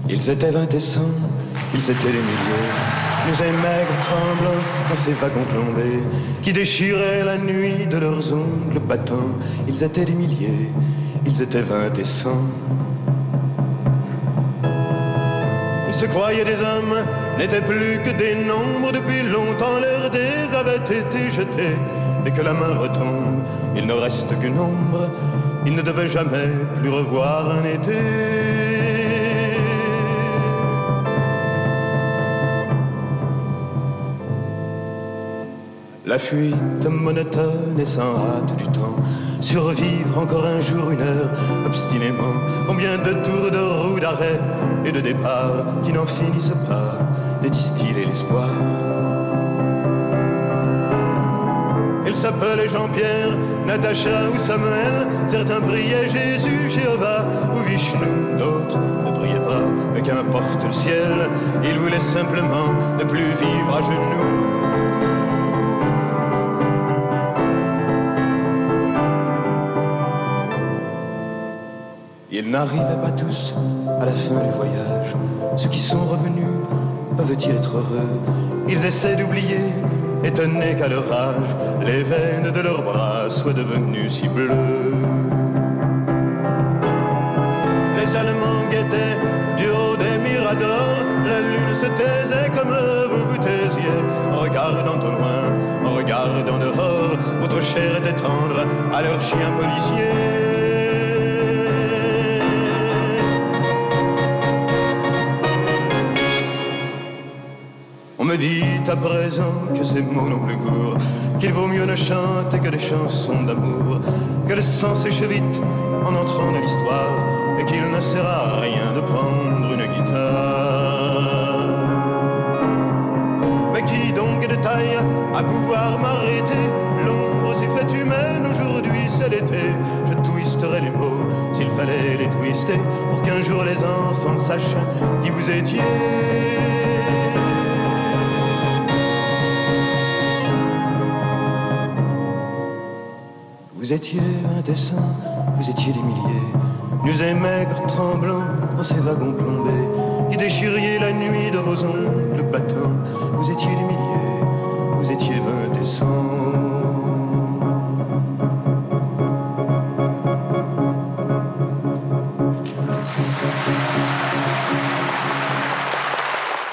Ils étaient 20 et 100, ils étaient des milliers, nus et maigres, tremblants dans ces wagons plombés, qui déchiraient la nuit de leurs ongles battants. Ils étaient des milliers, ils étaient 20 et 100. Ils se croyaient des hommes, n'étaient plus que des nombres. Depuis longtemps leurs dés avaient été jetés. Et que la main retombe, il ne reste qu'une ombre. Ils ne devaient jamais plus revoir un été. La fuite monotone et sans hâte du temps, survivre encore un jour, une heure, obstinément. Combien de tours de roue, d'arrêt et de départ qui n'en finissent pas de distiller l'espoir. Ils s'appelaient Jean-Pierre, Natacha ou Samuel. Certains priaient Jésus, Jéhovah ou Vishnu. D'autres ne priaient pas, mais qu'importe le ciel. Ils voulaient simplement ne plus vivre à genoux. Ils n'arrivaient pas tous à la fin du voyage. Ceux qui sont revenus peuvent-ils être heureux? Ils essaient d'oublier, étonnés qu'à leur âge, les veines de leurs bras soient devenues si bleues. Les Allemands guettaient du haut des miradors. La lune se taisait comme vous vous taisiez, en regardant au loin, en regardant dehors. Votre chair était tendre à leurs chiens policiers. On me dit à présent que ces mots n'ont plus goût, qu'il vaut mieux ne chanter que des chansons d'amour, que le sang sèche vite en entrant dans l'histoire, et qu'il ne sert à rien de prendre une guitare. Mais qui donc est de taille à pouvoir m'arrêter? L'ombre s'est faite humaine, aujourd'hui c'est l'été. Je twisterai les mots s'il fallait les twister, pour qu'un jour les enfants sachent qui vous étiez. Vous étiez un dessin, vous étiez des milliers, nus et maigres, tremblants dans ces wagons plombés, qui déchiriez la nuit de vos ongles battants. Vous étiez des milliers.